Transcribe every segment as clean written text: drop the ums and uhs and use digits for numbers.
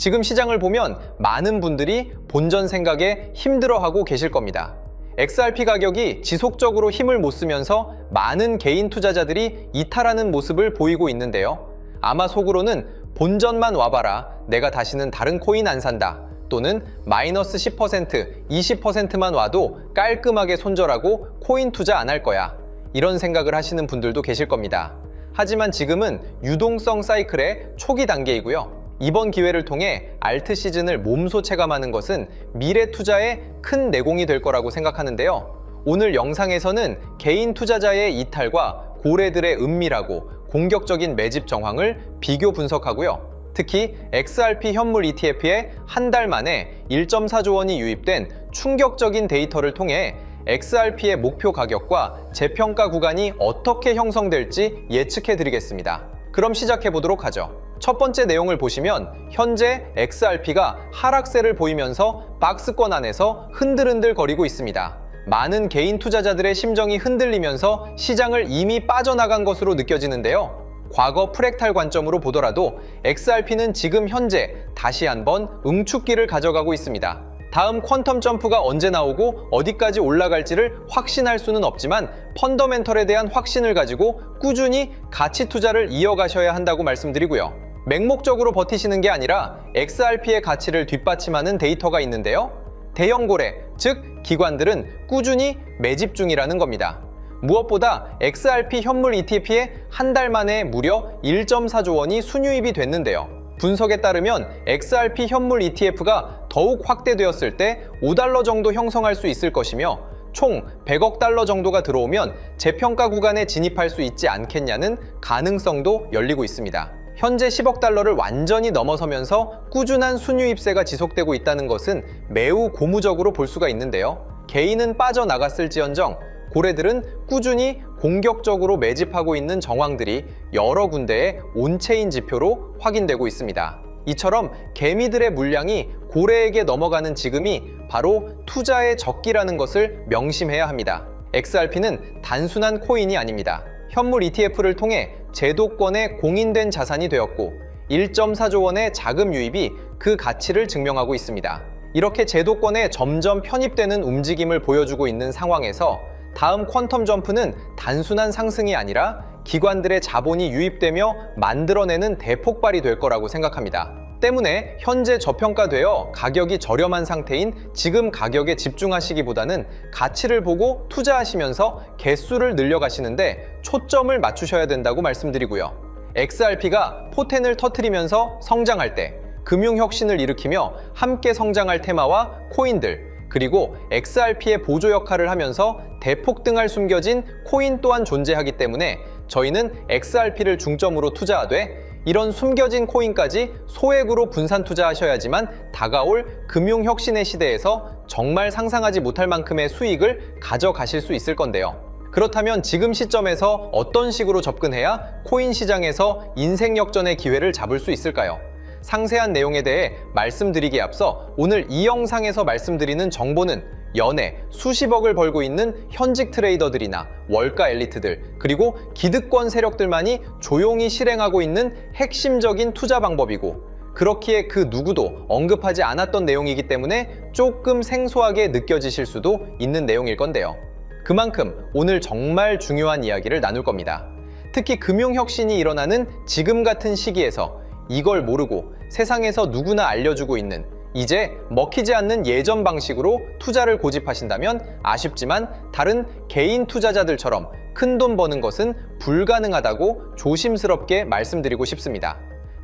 지금 시장을 보면 많은 분들이 본전 생각에 힘들어하고 계실 겁니다. XRP 가격이 지속적으로 힘을 못 쓰면서 많은 개인 투자자들이 이탈하는 모습을 보이고 있는데요. 아마 속으로는 본전만 와봐라, 내가 다시는 다른 코인 안 산다, 또는 마이너스 10%, 20%만 와도 깔끔하게 손절하고 코인 투자 안 할 거야, 이런 생각을 하시는 분들도 계실 겁니다. 하지만 지금은 유동성 사이클의 초기 단계이고요. 이번 기회를 통해 알트 시즌을 몸소 체감하는 것은 미래 투자에 큰 내공이 될 거라고 생각하는데요. 오늘 영상에서는 개인 투자자의 이탈과 고래들의 은밀하고 공격적인 매집 정황을 비교 분석하고요. 특히 XRP 현물 ETF에 한 달 만에 1.4조 원이 유입된 충격적인 데이터를 통해 XRP의 목표 가격과 재평가 구간이 어떻게 형성될지 예측해 드리겠습니다. 그럼 시작해 보도록 하죠. 첫 번째 내용을 보시면 현재 XRP가 하락세를 보이면서 박스권 안에서 흔들흔들 거리고 있습니다. 많은 개인 투자자들의 심정이 흔들리면서 시장을 이미 빠져나간 것으로 느껴지는데요. 과거 프랙탈 관점으로 보더라도 XRP는 지금 현재 다시 한번 응축기를 가져가고 있습니다. 다음 퀀텀 점프가 언제 나오고 어디까지 올라갈지를 확신할 수는 없지만 펀더멘털에 대한 확신을 가지고 꾸준히 가치 투자를 이어가셔야 한다고 말씀드리고요. 맹목적으로 버티시는 게 아니라 XRP의 가치를 뒷받침하는 데이터가 있는데요. 대형 고래, 즉 기관들은 꾸준히 매집 중이라는 겁니다. 무엇보다 XRP 현물 ETF에 한 달 만에 무려 1.4조 원이 순유입이 됐는데요. 분석에 따르면 XRP 현물 ETF가 더욱 확대되었을 때 5달러 정도 형성할 수 있을 것이며 총 100억 달러 정도가 들어오면 재평가 구간에 진입할 수 있지 않겠냐는 가능성도 열리고 있습니다. 현재 10억 달러를 완전히 넘어서면서 꾸준한 순유입세가 지속되고 있다는 것은 매우 고무적으로 볼 수가 있는데요. 개인은 빠져나갔을지언정 고래들은 꾸준히 공격적으로 매집하고 있는 정황들이 여러 군데의 온체인 지표로 확인되고 있습니다. 이처럼 개미들의 물량이 고래에게 넘어가는 지금이 바로 투자의 적기라는 것을 명심해야 합니다. XRP는 단순한 코인이 아닙니다. 현물 ETF를 통해 제도권에 공인된 자산이 되었고 1.4조 원의 자금 유입이 그 가치를 증명하고 있습니다. 이렇게 제도권에 점점 편입되는 움직임을 보여주고 있는 상황에서 다음 퀀텀 점프는 단순한 상승이 아니라 기관들의 자본이 유입되며 만들어내는 대폭발이 될 거라고 생각합니다. 때문에 현재 저평가되어 가격이 저렴한 상태인 지금 가격에 집중하시기보다는 가치를 보고 투자하시면서 개수를 늘려가시는데 초점을 맞추셔야 된다고 말씀드리고요. XRP가 포텐을 터뜨리면서 성장할 때 금융혁신을 일으키며 함께 성장할 테마와 코인들, 그리고 XRP의 보조 역할을 하면서 대폭등할 숨겨진 코인 또한 존재하기 때문에 저희는 XRP를 중점으로 투자하되 이런 숨겨진 코인까지 소액으로 분산 투자하셔야지만 다가올 금융혁신의 시대에서 정말 상상하지 못할 만큼의 수익을 가져가실 수 있을 건데요. 그렇다면 지금 시점에서 어떤 식으로 접근해야 코인 시장에서 인생 역전의 기회를 잡을 수 있을까요? 상세한 내용에 대해 말씀드리기에 앞서 오늘 이 영상에서 말씀드리는 정보는 연에 수십억을 벌고 있는 현직 트레이더들이나 월가 엘리트들, 그리고 기득권 세력들만이 조용히 실행하고 있는 핵심적인 투자 방법이고 그렇기에 그 누구도 언급하지 않았던 내용이기 때문에 조금 생소하게 느껴지실 수도 있는 내용일 건데요. 그만큼 오늘 정말 중요한 이야기를 나눌 겁니다. 특히 금융혁신이 일어나는 지금 같은 시기에서 이걸 모르고 세상에서 누구나 알려주고 있는 이제 먹히지 않는 예전 방식으로 투자를 고집하신다면 아쉽지만 다른 개인 투자자들처럼 큰돈 버는 것은 불가능하다고 조심스럽게 말씀드리고 싶습니다.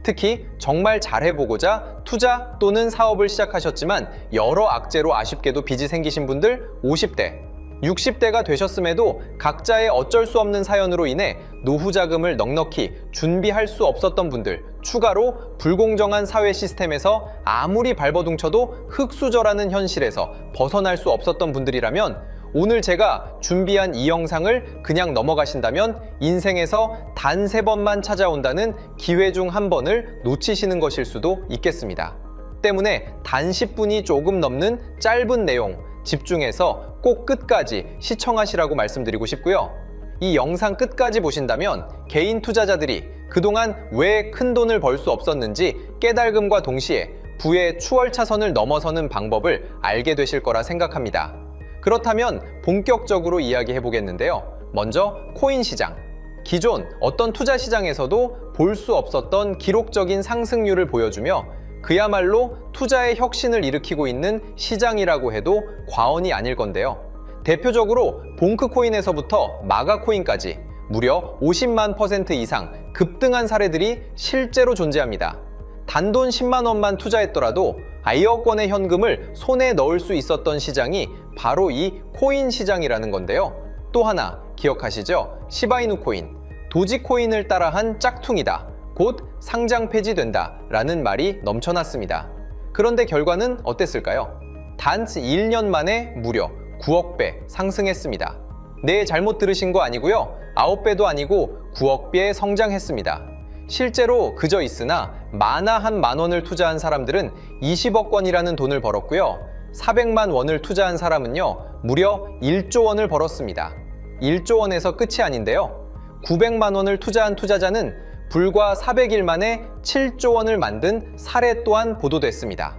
특히 정말 잘해보고자 투자 또는 사업을 시작하셨지만 여러 악재로 아쉽게도 빚이 생기신 분들 50대, 60대가 되셨음에도 각자의 어쩔 수 없는 사연으로 인해 노후 자금을 넉넉히 준비할 수 없었던 분들, 추가로 불공정한 사회 시스템에서 아무리 발버둥쳐도 흙수저라는 현실에서 벗어날 수 없었던 분들이라면 오늘 제가 준비한 이 영상을 그냥 넘어가신다면 인생에서 단 3번만 찾아온다는 기회 중 한 번을 놓치시는 것일 수도 있겠습니다. 때문에 단 10분이 조금 넘는 짧은 내용 집중해서 꼭 끝까지 시청하시라고 말씀드리고 싶고요. 이 영상 끝까지 보신다면 개인 투자자들이 그동안 왜 큰 돈을 벌 수 없었는지 깨달음과 동시에 부의 추월차선을 넘어서는 방법을 알게 되실 거라 생각합니다. 그렇다면 본격적으로 이야기해 보겠는데요. 먼저 코인 시장. 기존 어떤 투자 시장에서도 볼 수 없었던 기록적인 상승률을 보여주며 그야말로 투자의 혁신을 일으키고 있는 시장이라고 해도 과언이 아닐 건데요. 대표적으로 봉크코인에서부터 마가코인까지 무려 50만 % 이상 급등한 사례들이 실제로 존재합니다. 단돈 10만 원만 투자했더라도 1억 원의 현금을 손에 넣을 수 있었던 시장이 바로 이 코인 시장이라는 건데요. 또 하나 기억하시죠? 시바이누 코인, 도지코인을 따라한 짝퉁이다. 곧 상장 폐지된다 라는 말이 넘쳐났습니다. 그런데 결과는 어땠을까요? 단 1년 만에 무려 9억 배 상승했습니다. 네, 잘못 들으신 거 아니고요. 9배도 아니고 9억 배 성장했습니다. 실제로 그저 있으나 만화 한 만 원을 투자한 사람들은 20억 원이라는 돈을 벌었고요. 400만 원을 투자한 사람은요, 무려 1조 원을 벌었습니다. 1조 원에서 끝이 아닌데요. 900만 원을 투자한 투자자는 불과 400일 만에 7조 원을 만든 사례 또한 보도됐습니다.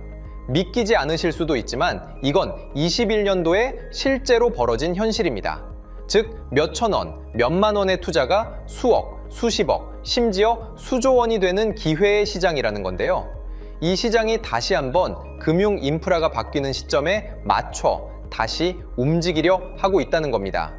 믿기지 않으실 수도 있지만 이건 21년도에 실제로 벌어진 현실입니다. 즉 몇천 원, 몇만 원의 투자가 수억, 수십억, 심지어 수조 원이 되는 기회의 시장이라는 건데요. 이 시장이 다시 한번 금융 인프라가 바뀌는 시점에 맞춰 다시 움직이려 하고 있다는 겁니다.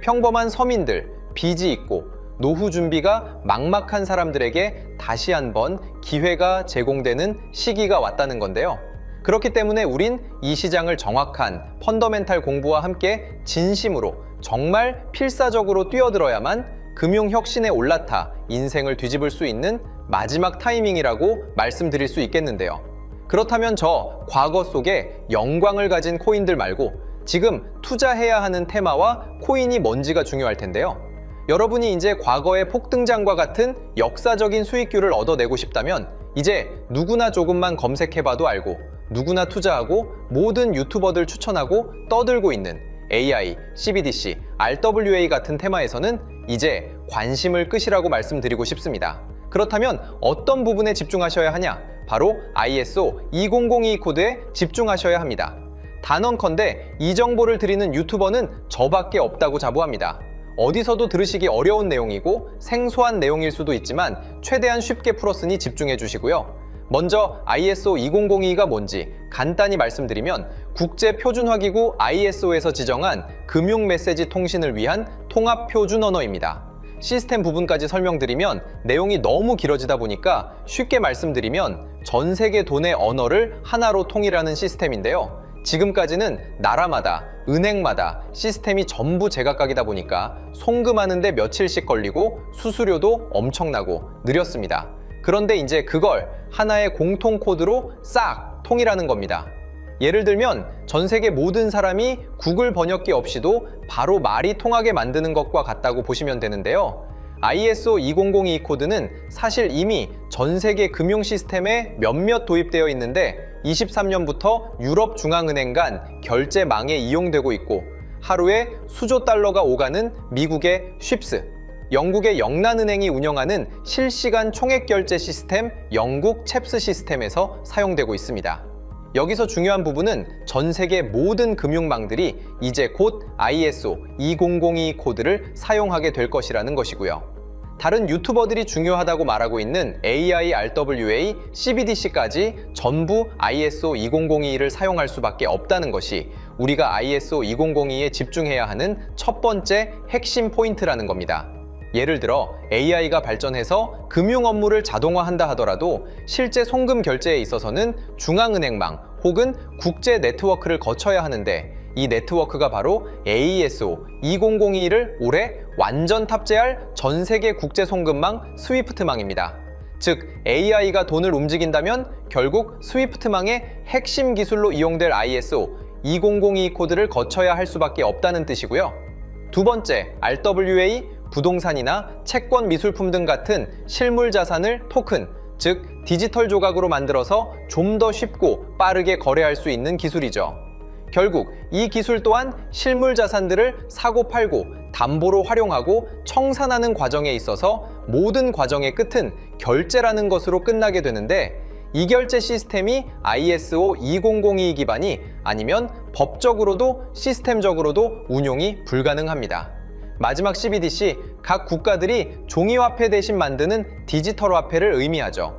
평범한 서민들, 빚이 있고 노후 준비가 막막한 사람들에게 다시 한번 기회가 제공되는 시기가 왔다는 건데요. 그렇기 때문에 우린 이 시장을 정확한 펀더멘탈 공부와 함께 진심으로 정말 필사적으로 뛰어들어야만 금융혁신에 올라타 인생을 뒤집을 수 있는 마지막 타이밍이라고 말씀드릴 수 있겠는데요. 그렇다면 저 과거 속에 영광을 가진 코인들 말고 지금 투자해야 하는 테마와 코인이 뭔지가 중요할 텐데요. 여러분이 이제 과거의 폭등장과 같은 역사적인 수익률을 얻어내고 싶다면 이제 누구나 조금만 검색해봐도 알고 누구나 투자하고 모든 유튜버들 추천하고 떠들고 있는 AI, CBDC, RWA 같은 테마에서는 이제 관심을 끄시라고 말씀드리고 싶습니다. 그렇다면 어떤 부분에 집중하셔야 하냐? 바로 ISO 2002 코드에 집중하셔야 합니다. 단언컨대 이 정보를 드리는 유튜버는 저밖에 없다고 자부합니다. 어디서도 들으시기 어려운 내용이고 생소한 내용일 수도 있지만 최대한 쉽게 풀었으니 집중해 주시고요. 먼저 ISO 2002가 뭔지 간단히 말씀드리면 국제표준화기구 ISO에서 지정한 금융 메시지 통신을 위한 통합표준 언어입니다. 시스템 부분까지 설명드리면 내용이 너무 길어지다 보니까 쉽게 말씀드리면 전 세계 돈의 언어를 하나로 통일하는 시스템인데요. 지금까지는 나라마다, 은행마다 시스템이 전부 제각각이다 보니까 송금하는데 며칠씩 걸리고 수수료도 엄청나고 느렸습니다. 그런데 이제 그걸 하나의 공통 코드로 싹 통일하는 겁니다. 예를 들면 전 세계 모든 사람이 구글 번역기 없이도 바로 말이 통하게 만드는 것과 같다고 보시면 되는데요. ISO 2002 코드는 사실 이미 전 세계 금융 시스템에 몇몇 도입되어 있는데 23년부터 유럽중앙은행 간 결제망에 이용되고 있고 하루에 수조 달러가 오가는 미국의 쉽스, 영국의 영란은행이 운영하는 실시간 총액결제 시스템 영국 챕스 시스템에서 사용되고 있습니다. 여기서 중요한 부분은 전 세계 모든 금융망들이 이제 곧 ISO 2002 코드를 사용하게 될 것이라는 것이고요. 다른 유튜버들이 중요하다고 말하고 있는 AI, RWA, CBDC까지 전부 ISO 2002를 사용할 수밖에 없다는 것이 우리가 ISO 2002에 집중해야 하는 첫 번째 핵심 포인트라는 겁니다. 예를 들어 AI가 발전해서 금융 업무를 자동화한다 하더라도 실제 송금 결제에 있어서는 중앙은행망 혹은 국제 네트워크를 거쳐야 하는데 이 네트워크가 바로 AESO 2002를 올해 완전 탑재할 전 세계 국제 송금망 스위프트망입니다. 즉 AI가 돈을 움직인다면 결국 스위프트망의 핵심 기술로 이용될 ISO 2002 코드를 거쳐야 할 수밖에 없다는 뜻이고요. 두 번째, RWA, 부동산이나 채권 미술품 등 같은 실물 자산을 토큰, 즉 디지털 조각으로 만들어서 좀 더 쉽고 빠르게 거래할 수 있는 기술이죠. 결국 이 기술 또한 실물 자산들을 사고 팔고 담보로 활용하고 청산하는 과정에 있어서 모든 과정의 끝은 결제라는 것으로 끝나게 되는데 이결제 시스템이 ISO 2002 기반이 아니면 법적으로도 시스템적으로도 운용이 불가능합니다. 마지막 CBDC, 각 국가들이 종이화폐 대신 만드는 디지털 화폐를 의미하죠.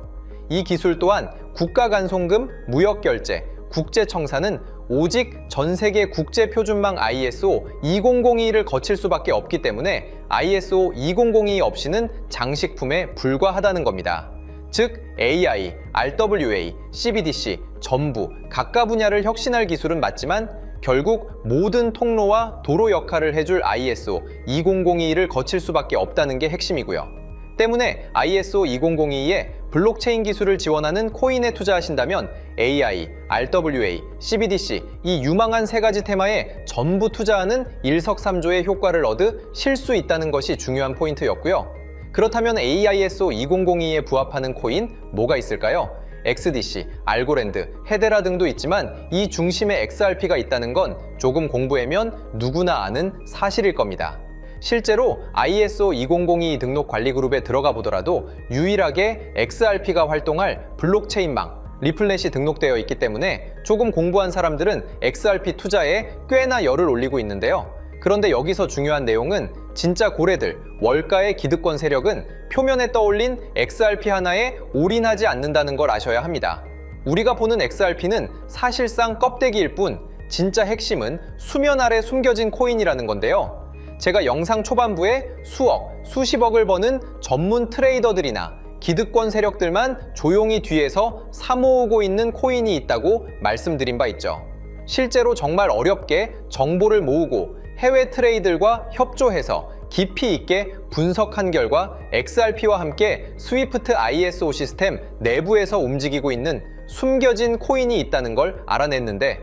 이 기술 또한 국가간송금, 무역결제, 국제청산은 오직 전세계 국제표준망 ISO 2002를 거칠 수밖에 없기 때문에 ISO 2002 없이는 장식품에 불과하다는 겁니다. 즉 AI, RWA, CBDC 전부 각각 분야를 혁신할 기술은 맞지만 결국 모든 통로와 도로 역할을 해줄 ISO 2002를 거칠 수밖에 없다는 게 핵심이고요. 때문에 ISO 2002에 블록체인 기술을 지원하는 코인에 투자하신다면 AI, RWA, CBDC 이 유망한 세 가지 테마에 전부 투자하는 일석삼조의 효과를 얻으실 수 있다는 것이 중요한 포인트였고요. 그렇다면 AISO 2002에 부합하는 코인 뭐가 있을까요? XDC, 알고랜드, 헤데라 등도 있지만 이 중심에 XRP가 있다는 건 조금 공부하면 누구나 아는 사실일 겁니다. 실제로 ISO 2002 등록 관리 그룹에 들어가 보더라도 유일하게 XRP가 활동할 블록체인망, 리플넷이 등록되어 있기 때문에 조금 공부한 사람들은 XRP 투자에 꽤나 열을 올리고 있는데요. 그런데 여기서 중요한 내용은 진짜 고래들, 월가의 기득권 세력은 표면에 떠올린 XRP 하나에 올인하지 않는다는 걸 아셔야 합니다. 우리가 보는 XRP는 사실상 껍데기일 뿐 진짜 핵심은 수면 아래 숨겨진 코인이라는 건데요. 제가 영상 초반부에 수억, 수십억을 버는 전문 트레이더들이나 기득권 세력들만 조용히 뒤에서 사모으고 있는 코인이 있다고 말씀드린 바 있죠. 실제로 정말 어렵게 정보를 모으고 해외 트레이들과 협조해서 깊이 있게 분석한 결과 XRP와 함께 스위프트 ISO 시스템 내부에서 움직이고 있는 숨겨진 코인이 있다는 걸 알아냈는데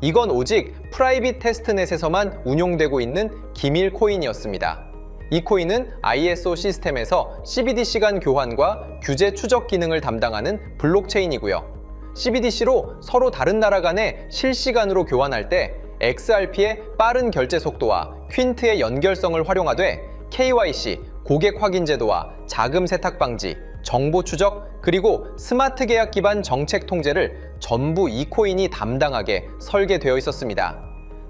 이건 오직 프라이빗 테스트넷에서만 운용되고 있는 기밀 코인이었습니다. 이 코인은 ISO 시스템에서 CBDC 간 교환과 규제 추적 기능을 담당하는 블록체인이고요. CBDC로 서로 다른 나라 간에 실시간으로 교환할 때 XRP의 빠른 결제 속도와 퀸트의 연결성을 활용하되 KYC, 고객 확인 제도와 자금 세탁 방지, 정보 추적, 그리고 스마트 계약 기반 정책 통제를 전부 이 코인이 담당하게 설계되어 있었습니다.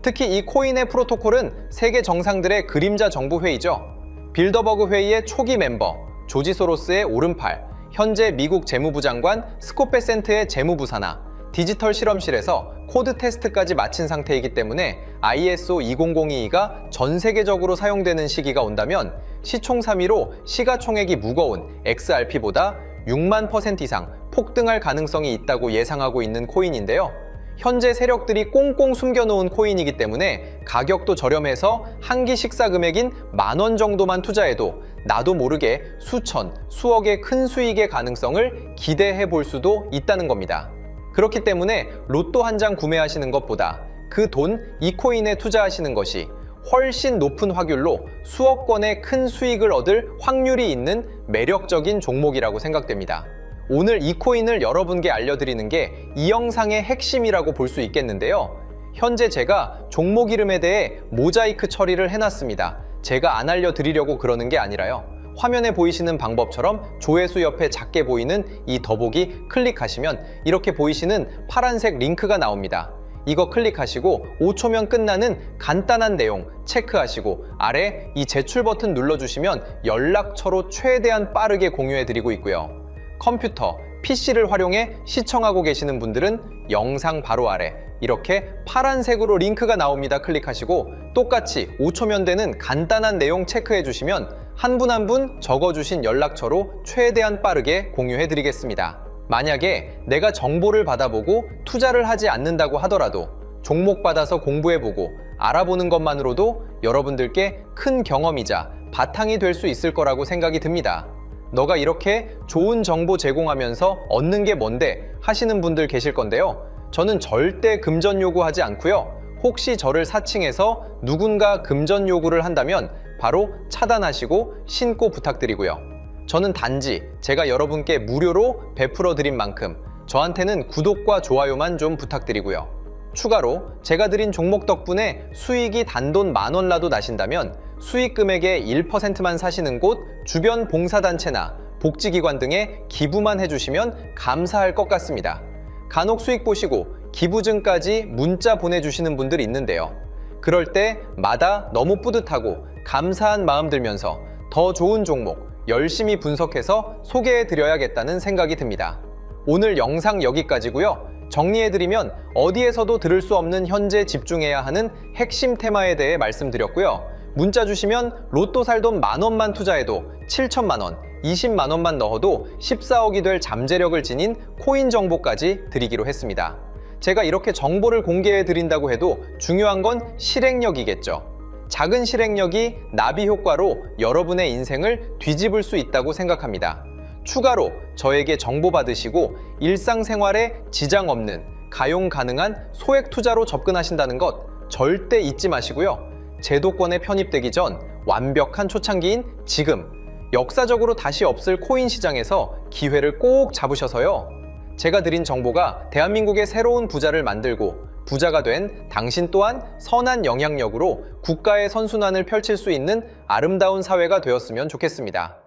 특히 이 코인의 프로토콜은 세계 정상들의 그림자 정부 회의죠. 빌더버그 회의의 초기 멤버, 조지 소로스의 오른팔, 현재 미국 재무부 장관 스콧 베센트의 재무부 산하, 디지털 실험실에서 코드 테스트까지 마친 상태이기 때문에 ISO 2002가 전 세계적으로 사용되는 시기가 온다면 시총3위로 시가총액이 무거운 XRP보다 6만% 이상 폭등할 가능성이 있다고 예상하고 있는 코인인데요. 현재 세력들이 꽁꽁 숨겨놓은 코인이기 때문에 가격도 저렴해서 한 끼 식사 금액인 10,000원 정도만 투자해도 나도 모르게 수천, 수억의 큰 수익의 가능성을 기대해 볼 수도 있다는 겁니다. 그렇기 때문에 로또 한 장 구매하시는 것보다 그 돈 이 코인에 투자하시는 것이 훨씬 높은 확률로 수억 건의 큰 수익을 얻을 확률이 있는 매력적인 종목이라고 생각됩니다. 오늘 이 코인을 여러분께 알려드리는 게 이 영상의 핵심이라고 볼 수 있겠는데요. 현재 제가 종목 이름에 대해 모자이크 처리를 해놨습니다. 제가 안 알려드리려고 그러는 게 아니라요. 화면에 보이시는 방법처럼 조회수 옆에 작게 보이는 이 더보기 클릭하시면 이렇게 보이시는 파란색 링크가 나옵니다. 이거 클릭하시고 5초면 끝나는 간단한 내용 체크하시고 아래 이 제출 버튼 눌러주시면 연락처로 최대한 빠르게 공유해드리고 있고요. 컴퓨터, PC를 활용해 시청하고 계시는 분들은 영상 바로 아래 이렇게 파란색으로 링크가 나옵니다. 클릭하시고 똑같이 5초면 되는 간단한 내용 체크해 주시면 한 분 한 분 적어주신 연락처로 최대한 빠르게 공유해 드리겠습니다. 만약에 내가 정보를 받아보고 투자를 하지 않는다고 하더라도 종목 받아서 공부해보고 알아보는 것만으로도 여러분들께 큰 경험이자 바탕이 될 수 있을 거라고 생각이 듭니다. 너가 이렇게 좋은 정보 제공하면서 얻는 게 뭔데 하시는 분들 계실 건데요. 저는 절대 금전 요구하지 않고요. 혹시 저를 사칭해서 누군가 금전 요구를 한다면 바로 차단하시고 신고 부탁드리고요. 저는 단지 제가 여러분께 무료로 베풀어 드린 만큼 저한테는 구독과 좋아요만 좀 부탁드리고요. 추가로 제가 드린 종목 덕분에 수익이 단돈 10,000원라도 나신다면 수익 금액의 1%만 사시는 곳 주변 봉사단체나 복지기관 등에 기부만 해주시면 감사할 것 같습니다. 간혹 수익 보시고 기부증까지 문자 보내주시는 분들이 있는데요. 그럴 때마다 너무 뿌듯하고 감사한 마음 들면서 더 좋은 종목 열심히 분석해서 소개해드려야겠다는 생각이 듭니다. 오늘 영상 여기까지고요. 정리해드리면 어디에서도 들을 수 없는 현재 집중해야 하는 핵심 테마에 대해 말씀드렸고요. 문자 주시면 로또 살 돈 10,000원만 투자해도 7천만 원, 20만 원만 넣어도 14억이 될 잠재력을 지닌 코인 정보까지 드리기로 했습니다. 제가 이렇게 정보를 공개해 드린다고 해도 중요한 건 실행력이겠죠. 작은 실행력이 나비 효과로 여러분의 인생을 뒤집을 수 있다고 생각합니다. 추가로 저에게 정보 받으시고 일상생활에 지장 없는 가용 가능한 소액 투자로 접근하신다는 것 절대 잊지 마시고요. 제도권에 편입되기 전 완벽한 초창기인 지금 역사적으로 다시 없을 코인 시장에서 기회를 꼭 잡으셔서요. 제가 드린 정보가 대한민국의 새로운 부자를 만들고 부자가 된 당신 또한 선한 영향력으로 국가의 선순환을 펼칠 수 있는 아름다운 사회가 되었으면 좋겠습니다.